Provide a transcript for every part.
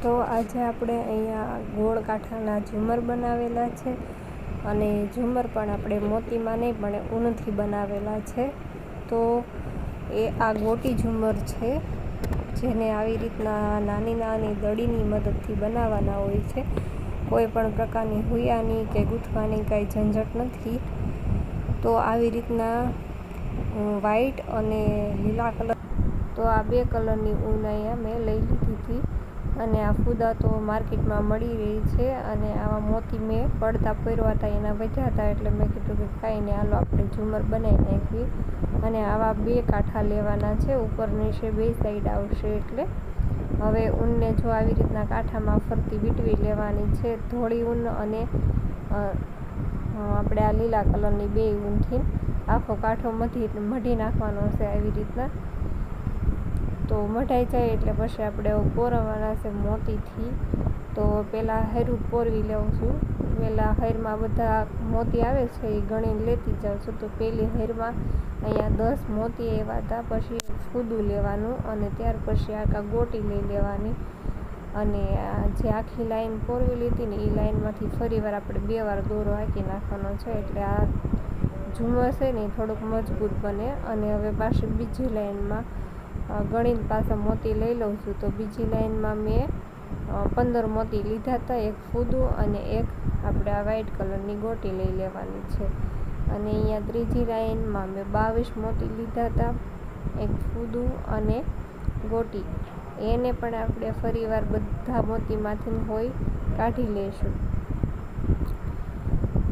તો આજે આપણે અહીંયા ગોળ કાંઠાના ઝુમર બનાવેલા છે અને ઝુમર પણ આપણે મોતીમાં નહીં પણ ઊનથી બનાવેલા છે। તો એ આ ગોટી ઝુમર છે, જેને આવી રીતના નાની નાની દડીની મદદથી બનાવવાના હોય છે। કોઈ પણ પ્રકારની હુયાની કે ગૂંથવાની કાંઈ ઝંઝટ નથી। તો આવી રીતના વ્હાઈટ અને લીલા કલર, તો આ બે કલરની ઊન અહીંયા મેં લઈ લીધી હતી અને આ ફૂદા તો માર્કેટમાં મળી રહી છે। અને આવા મોતી મેં પડતા પહેરવા હતા, એના વધ્યા હતા, એટલે મેં કીધું કે કાંઈ નહીં, હાલો આપણે ઝુમર બનાવી નાખીએ। અને આવા બે કાંઠા લેવાના છે, ઉપર નીચે બે સાઈડ આવશે। એટલે હવે ઊનને જો આવી રીતના કાંઠામાં ફરતી વીંટવી લેવાની છે, ધોળી ઊન અને આપણે આ લીલા કલરની બે ઊનથી આખો કાંઠો મઢી નાખવાનો છે આવી રીતના। તો મઢાઈ જાય એટલે પછી આપણે પોરવવાના છે મોતીથી। તો પહેલાં હેરું પોરવી લઉં છું। પહેલાં હેરમાં બધા મોતી આવે છે એ ગણીને લેતી જાઉં છું। તો પહેલી હેરમાં અહીંયા 10 મોતી આવ્યા હતા, પછી ફૂદું લેવાનું અને ત્યાર પછી આખા ગોટી લઈ લેવાની અને જે આખી લાઈન પોરવી લીધી ને એ લાઈનમાંથી ફરીવાર આપણે 2 વાર દોરો હાંકી નાખવાનો છે, એટલે આ ઝુમર છે ને થોડુંક મજબૂત બને। અને હવે પાછી બીજી લાઈનમાં ગણીને પાછા મોતી લઈ લઉં છું। તો બીજી લાઈનમાં મેં 15 મોતી લીધા હતા, એક ફૂદું અને એક આપણે આ વ્હાઈટ કલરની ગોટી લઈ લેવાની છે। અને અહીંયા ત્રીજી લાઈનમાં મેં 22 મોતી લીધા હતા, એક ફૂદું અને ગોટી, એને પણ આપણે ફરીવાર બધા મોતીમાંથી હોય કાઢી લઈશું।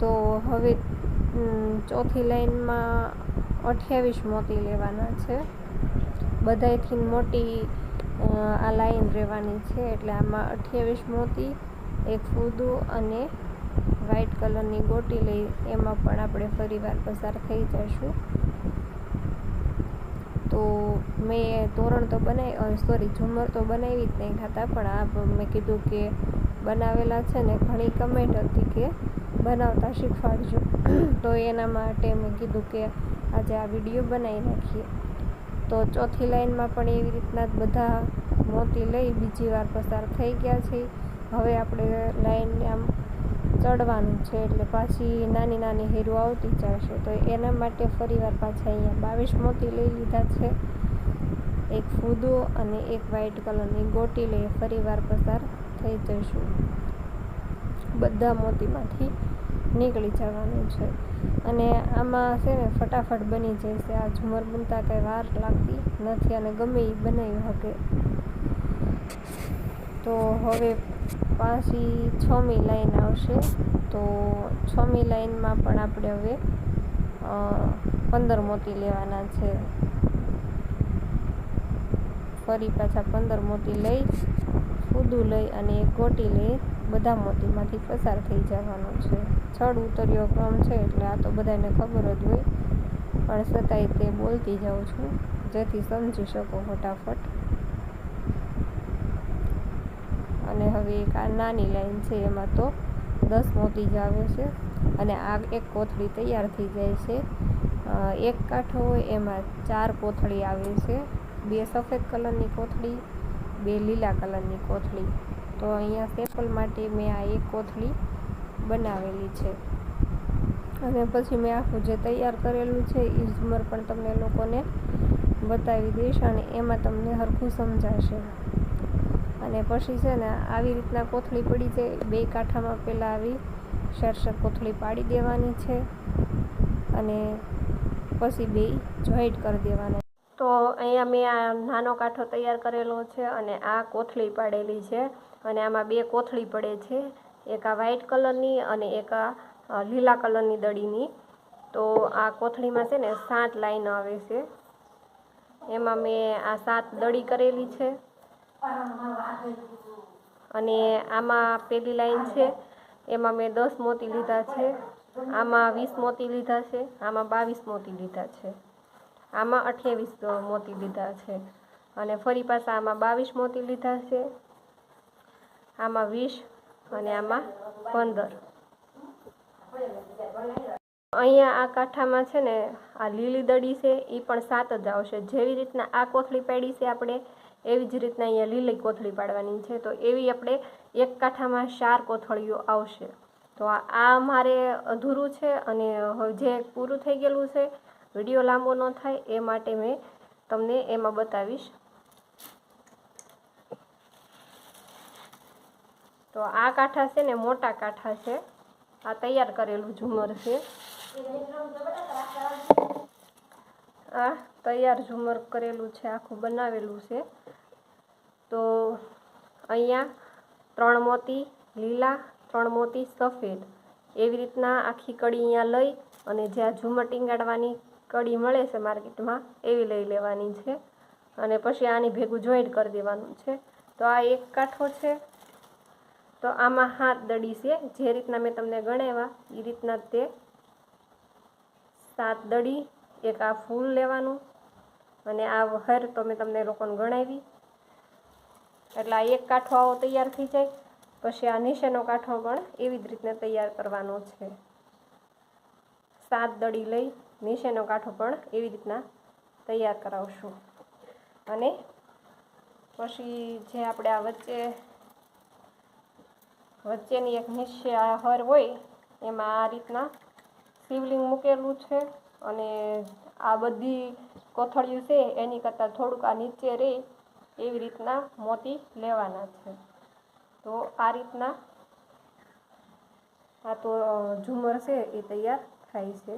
તો હવે ચોથી લાઈનમાં 28 મોતી લેવાના છે, બધાયથી મોટી આ લાઈન રહેવાની છે। એટલે આમાં 28 મોતી, એક ફૂદું અને વ્હાઈટ કલરની ગોટી લઈ એમાં પણ આપણે ફરીવાર પસાર થઈ જઈશું। તો મેં તોરણ તો ઝુમર તો બનાવી જ નહીં ખાતા, પણ આ મેં કીધું કે બનાવેલા છે ને ઘણી કમેન્ટ હતી કે બનાવતા શીખવાડજો। તો એના માટે મેં કીધું કે આજે આ વિડીયો બનાવી નાખીએ। તો ચોથી લાઈનમાં પણ એવી રીતના બધા મોતી લઈ બીજી વાર પસાર થઈ ગયા છે। હવે આપણે લાઈનને આમ ચડવાનું છે, એટલે પાછી નાની નાની હેરું આવતી જશે। તો એના માટે ફરીવાર પાછા અહીંયા 22 મોતી લઈ લીધા છે, એક ફૂદો અને એક વ્હાઈટ કલરની ગોટી લઈ ફરીવાર પસાર થઈ જઈશું। બધા મોતીમાંથી નીકળી જવાનું છે અને આમાં છે ને ફટાફટ બની જશે। આ ઝુમર બનતા કંઈ વાર લાગતી નથી અને ગમે એ બનાવી શકે। તો હવે પાછી 6મી લાઈન આવશે। તો 6મી લાઈનમાં પણ આપણે હવે 15 મોતી લેવાના છે, ફરી પાછા 15 મોતી લઈ ફૂદું લઈ અને એક ગોટી લઈ બધા મોતીમાંથી પસાર થઈ જવાનું છે। ચડ ઉતર્યો ક્રમ છે, એટલે આ તો બધાને ખબર જ હોય, પણ છતાંય તે બોલતી જાઉં છું જેથી સમજી શકો ફટાફટ। અને હવે એક આ નાની લાઈન છે, એમાં તો 10 મોતી જ આવે છે અને આ એક કોથળી તૈયાર થઈ જાય છે। એક કાંઠો હોય એમાં 4 કોથળી આવે છે, 2 સફેદ કલરની કોથળી, 2 લીલા કલરની કોથળી। તો અહીંયા સેમ્પલ માટે મેં આ એક કોથળી બનાવેલી છે અને પછી મેં આખું જે તૈયાર કરેલું છે એ ઝુમર પણ તમને લોકોને બતાવી દઈશ અને એમાં તમને સરખું સમજાશે। અને પછી છે ને આવી રીતના કોથળી પડી જાય, 2 કાંઠામાં પહેલાં આવી શેર કોથળી પાડી દેવાની છે અને પછી 2 જોઈન્ટ કરી દેવાના। તો અહીંયા મેં આ નાનો કાંઠો તૈયાર કરેલો છે અને આ કોથળી પાડેલી છે અને આમાં 2 કોથળી પડે છે, એક આ વ્હાઈટ કલરની અને એક આ લીલા કલરની દડીની। તો આ કોથળીમાં છે ને 7 લાઈન આવે છે, એમાં મેં આ 7 દડી કરેલી છે અને આમાં પહેલી લાઈન છે એમાં મેં 10 મોતી લીધા છે, આમાં 20 મોતી લીધા છે, આમાં 22 મોતી લીધા છે, આમાં 28 મોતી લીધા છે અને ફરી પાછા આમાં 22 મોતી લીધા છે, આમાં 20 અને આમાં 15। અહીંયા આ કાંઠામાં છે ને આ લીલી દડી છે એ પણ 7 જ આવશે। જેવી રીતના આ કોથળી પાડી છે આપણે એવી જ રીતના અહીંયા લીલી કોથળી પાડવાની છે. તો એવી આપણે એક કાંઠામાં 4 કોથળીઓ આવશે. તો આ મારે અધૂરું છે અને જે પૂરું થઈ ગયેલું છે, વિડીયો લાંબો ન થાય એ માટે મેં તમને એમાં બતાવીશ. તો આ કાંઠા છે ને મોટા કાંઠા છે. આ તૈયાર કરેલું ઝુમર છે. આ તૈયાર ઝુમર કરેલું છે, આખું બનાવેલું છે. તો અહીંયા 3 મોતી લીલા, 3 મોતી સફેદ, એવી રીતના આખી કડી અહીંયા લઈ અને જ્યાં ઝુમર ટીંગાડવાની કડી મળે છે માર્કેટમાં એવી લઈ લેવાની છે અને પછી આની ભેગું જોઈન્ટ કરી દેવાનું છે. તો આ એક કાંઠો છે. તો આમાં 7 દડી છે. જે રીતના મેં તમને ગણાવ્યા એ રીતના તે 7 દડી, એક આ ફૂલ લેવાનું અને આ વહેર તો મેં તમને લોકોને ગણાવી. એટલે આ એક કાંઠો આવો તૈયાર થઈ જાય. પછી આ નીચેનો કાંઠો પણ એવી જ રીતના તૈયાર કરવાનો છે. 7 દડી લઈ નીચેનો કાંઠો પણ એવી રીતના તૈયાર કરાવશું. અને પછી જે આપણે આ વચ્ચેની એક નીચે આ હર હોય એમાં આ રીતના શિવલિંગ મૂકેલું છે અને આ બધી કોથળીઓ છે એની કરતાં થોડુંક આ નીચે રહે એવી રીતના મોતી લેવાના છે. તો આ રીતના આ તો ઝુમર છે એ તૈયાર થાય છે.